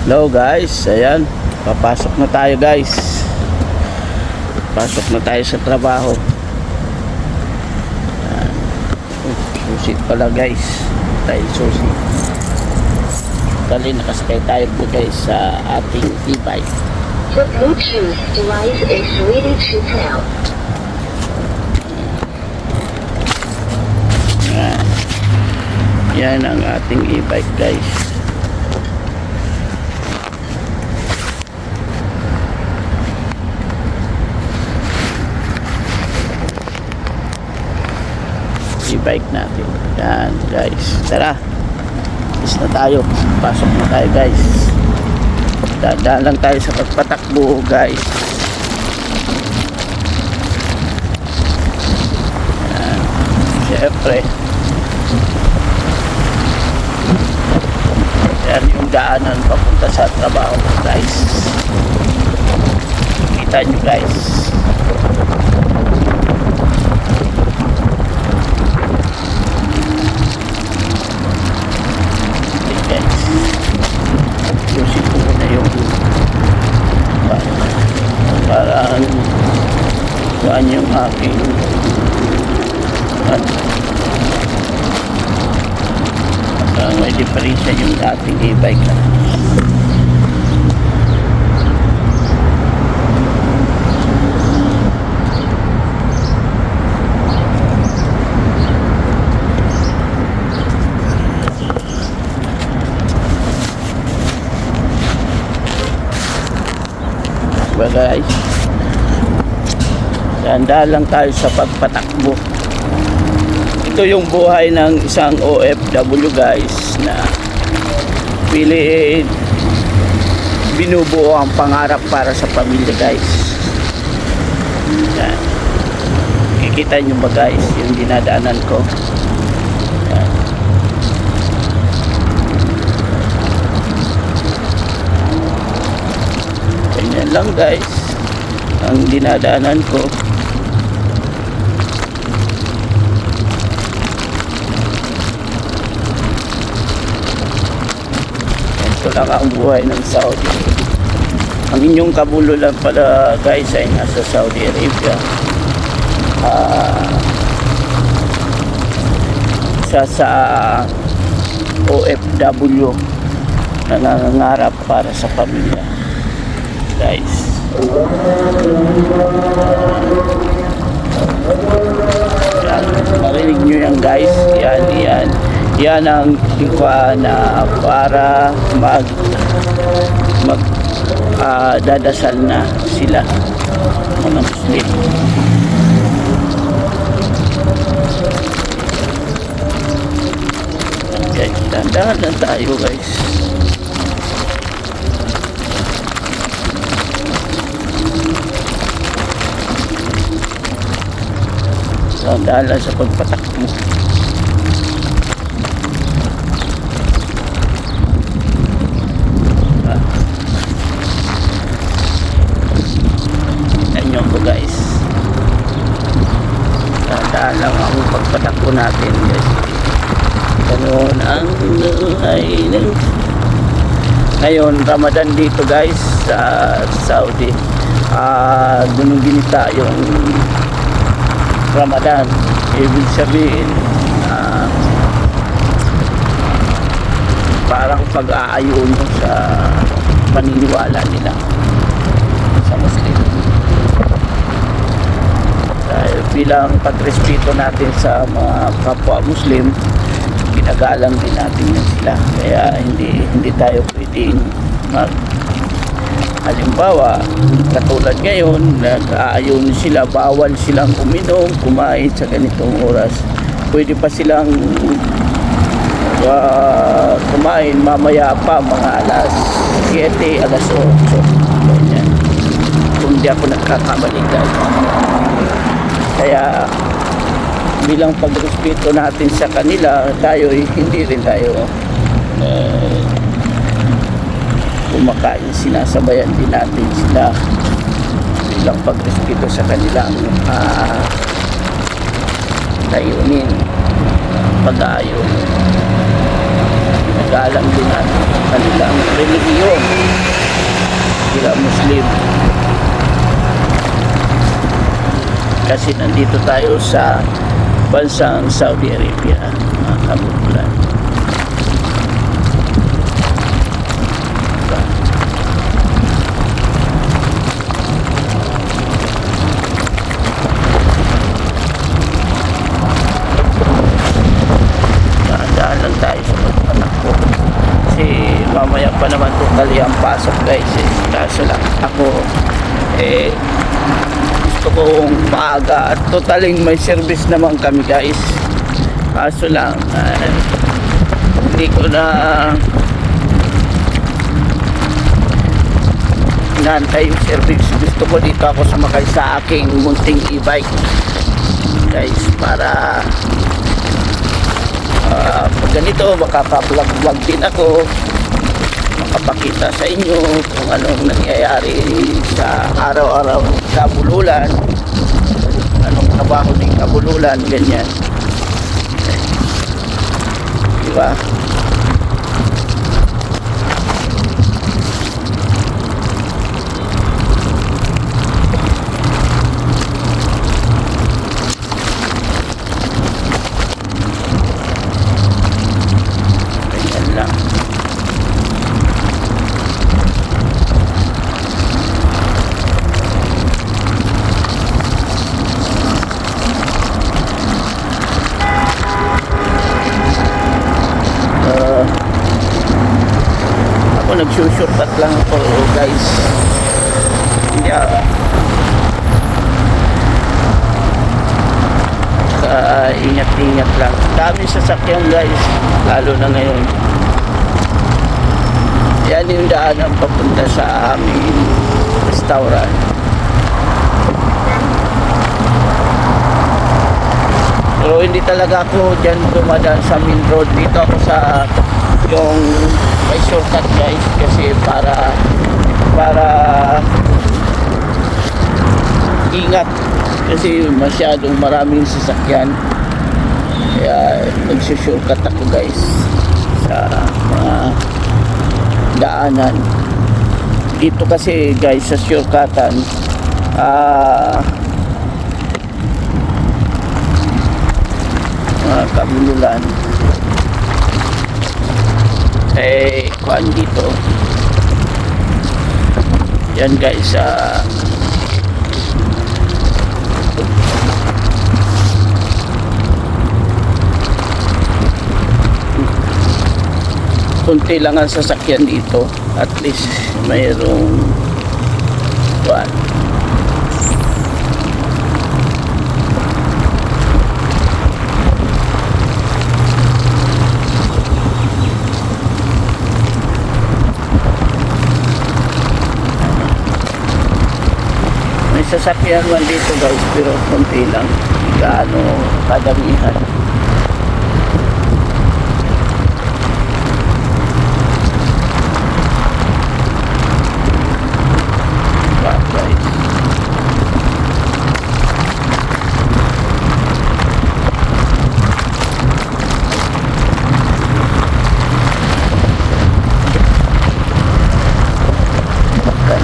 Hello guys, ayan, papasok na tayo guys. Pasok na tayo sa trabaho. Ayan. Susi pala guys, tayo susi. Dali nakasakay tayo po guys sa ating e-bike. The Bluetooth device is ready to pair. Ayan. Yan ang ating e-bike guys. E-bike natin. Yan guys, tara, is na tayo, pasok na tayo guys. Dadaan lang tayo sa pagpatakbo guys. Yan, syempre yan yung daanan papunta sa trabaho guys. Kita nyo guys. Ayusin ko na yung parang saan yung aking may diferensya yung ating e-bike na. Guys, handa lang tayo sa pagpatakbo. Ito yung buhay ng isang OFW guys, na piliin binubuo ang pangarap para sa pamilya guys. Yan, kikita nyo ba guys yung dinadaanan ko? Yan. Ganyan lang guys ang dinadaanan ko. Ito lang ang buhay ng Saudi. Ang inyong kabululan pala guys ay nasa Saudi Arabia. Isa sa OFW na nangangarap para sa pamilya guys. Yan, marinig nyo yan guys. Yan ang iba na para dadasal na sila mga Muslim. Okay, dandahan lang tayo guys. Dandahan lang sa pagpatakbo. Ganyan ko guys. Dandahan lang ang pagpatakbo natin guys. Ganoon ang buhay ng ngayon Ramadan dito guys sa Saudi. Ganun ginita yung Ramadan. Ibig sabihin parang pag-aayuno sa paniniwala nila sa Muslim. Dahil bilang pagrespeto natin sa mga kapwa Muslim, ginagalang din natin yan sila. Kaya hindi tayo pwedeng halimbawa, katulad ngayon, nag-aayon sila, bawal silang uminom, kumain sa ganitong oras. Pwede pa silang kumain mamaya pa, mga alas 7, alas 8. Ganyan. Kung di ako nagkakamali guys. Kaya, bilang pagrespeto natin sa kanila, tayo hindi rin tayo kumakain, sinasabayan din natin sila bilang pagrespeto sa kanilang layunin, pag-aayon. galang din natin kanilang relihiyon, sila Muslim. Kasi nandito tayo sa bansang Saudi Arabia, mga kabubulan. Daan lang tayo sa pagpatakbo. Kasi mamaya pa naman totally ang pasok guys eh. Kaso lang ako gusto kong maaga at totaling may service naman kami guys. Kaso lang hindi ko na inaantay yung service. Gusto ko dito ako sumakay sa aking munting e-bike guys, para pag ganito makaka-vlog din ako, makapakita sa inyo kung anong nangyayari sa araw-araw sa Kabululan, anong trabaho ng Kabululan, ganyan, diba? Ganyan lang. Ako nagsushortcut lang ako guys, hindi ingat-ingat lang. Dami sasakyan guys, lalo na ngayon. Yan yung daanan papunta sa aming restaurant. Pero hindi talaga ako dyan dumadaan sa main road. Dito ako sa yung may shortcut guys, kasi para ingat, kasi masyadong maraming sasakyan, kaya nagsushortcut ako guys sa mga daanan dito. Kasi guys sa shortcutan mga Kabululan kuan dito yan guys, kunti lang ang sasakyan dito, at least mayroong kuan. Sasakyan man dito guys, pero konti lang, gaano kadamihan. Guys,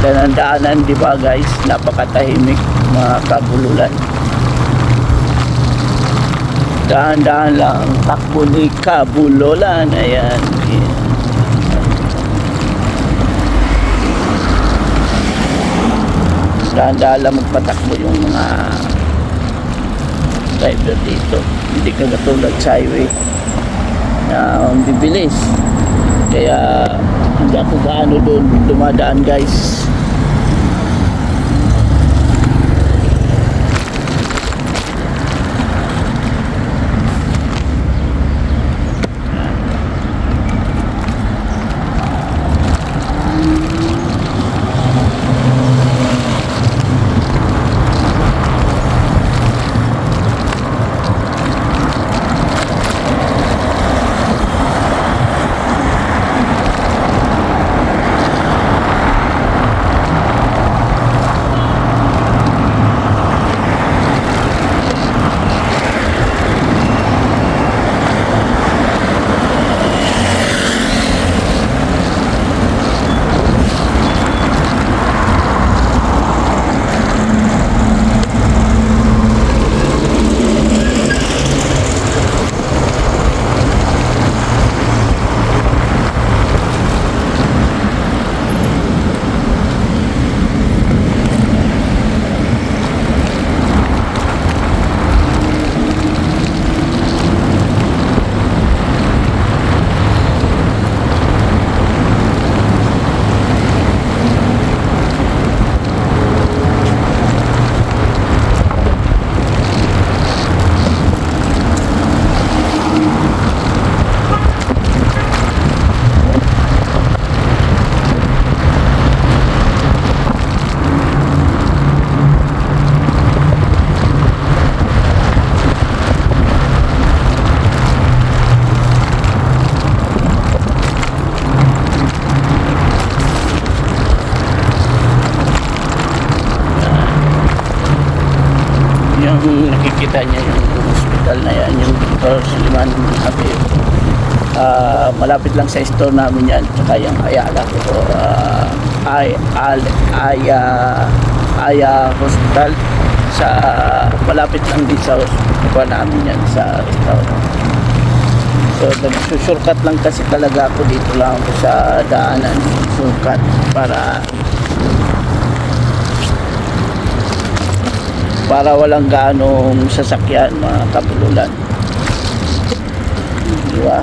ganda ng daanan, di ba guys? Napakatahimik, mga Kabululan. Dahan-dahan lang takbo ni Kabululan. Ayan. Dahan-dahan lang magpatakbo yung mga driver dito. Hindi ka katulad sa highway na bibilis. Kaya hindi ako gaano doon dumadaan guys. makikita niya yung hospital na yan, yung Dr. Suliman Habib. Malapit lang sa store namin yan, tsaka yung Ayala ko, Aya Hospital, sa malapit lang din sa hospital namin yan, sa restaurant. So nagsusurkat lang kasi talaga ako dito lang ako sa daanan, sukat para walang ganong sasakyan, mga kabululan, di ba?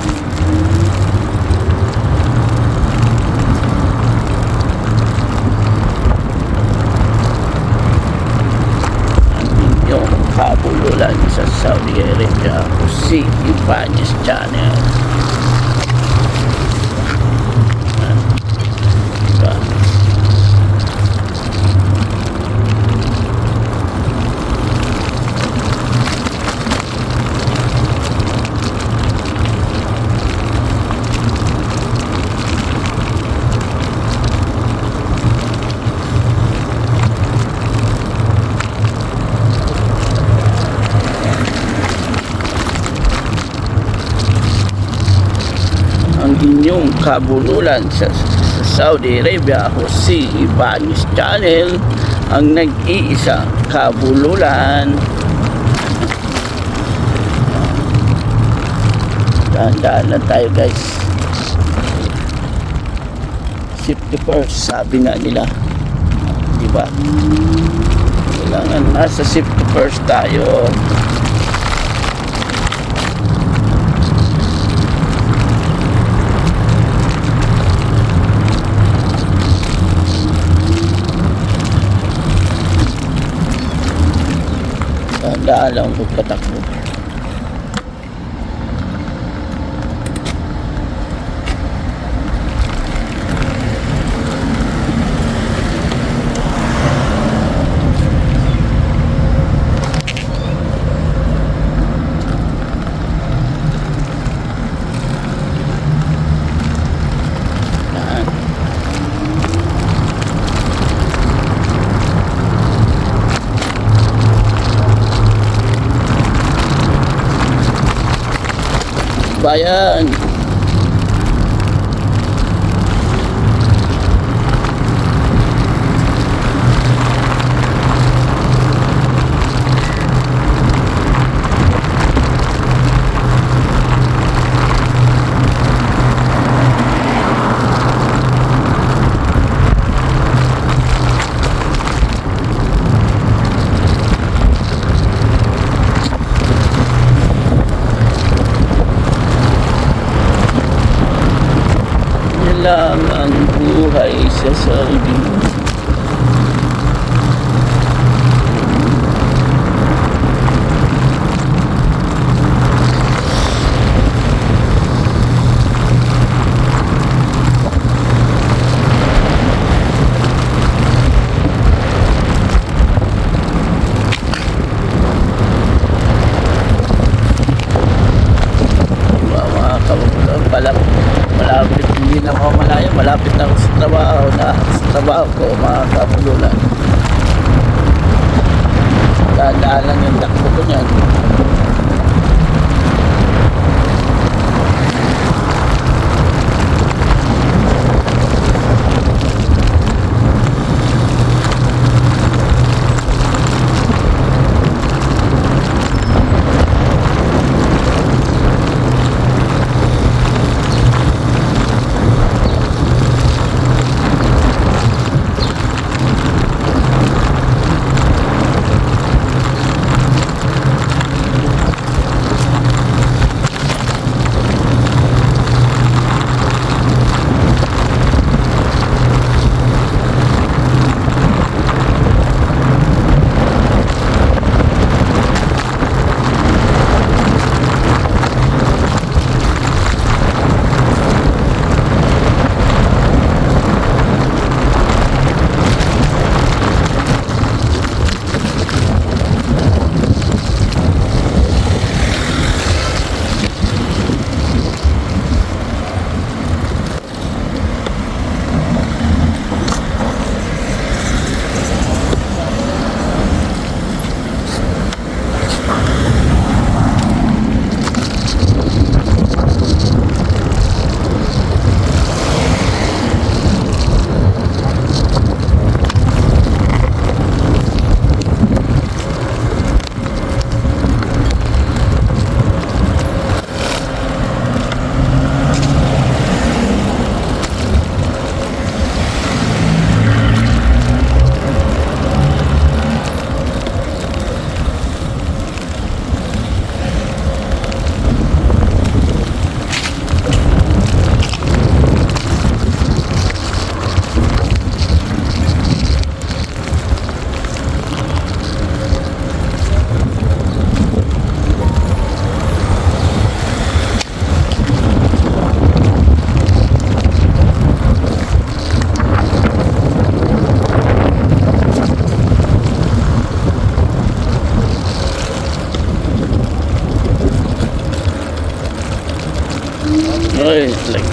Yung kabululan sa Saudi Arabia, si Ibanez Channel. Diba? Ang inyong kabululan sa Saudi Arabia, ako si Ibanez Channel, ang nag-iisang kabululan. Dahan-dahan lang tayo, guys. Safety first, sabi nga nila, diba? Kailangan nasa safety first tayo. Daan lang magpatakbo. Daan. Bayan. Lang ang buhay sa Saudi. Mga kababayan, malapit, hindi na ako malaya, malapit na ako sa trabaho ko, mga kapululan. Daan lang yung takbo ko niyan.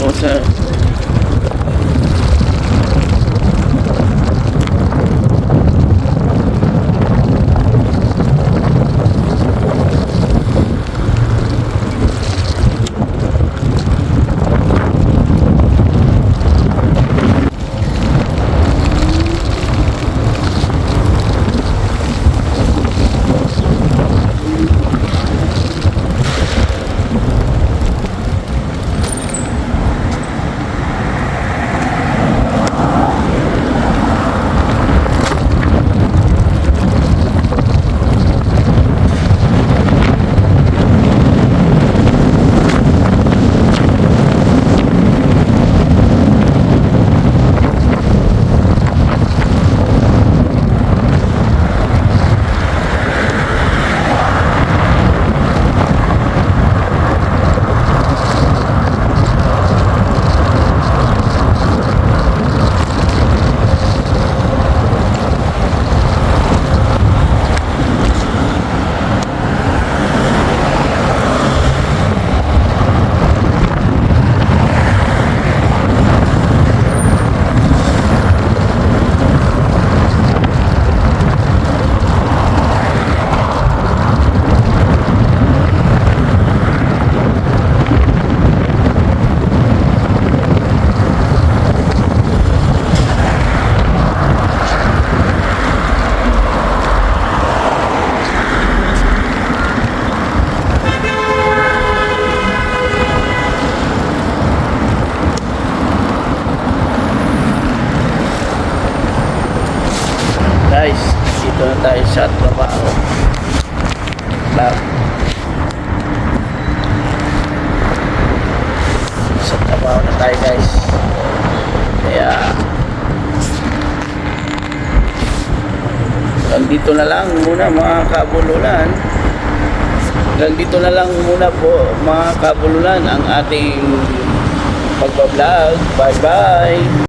O, sir. Guys, dito na tayo sa trabaho. Sa trabaho na tayo, guys. Kaya hanggang dito na lang muna mga kabululan. Hanggang dito na lang muna po mga kabululan ang ating pagbablog. Bye bye.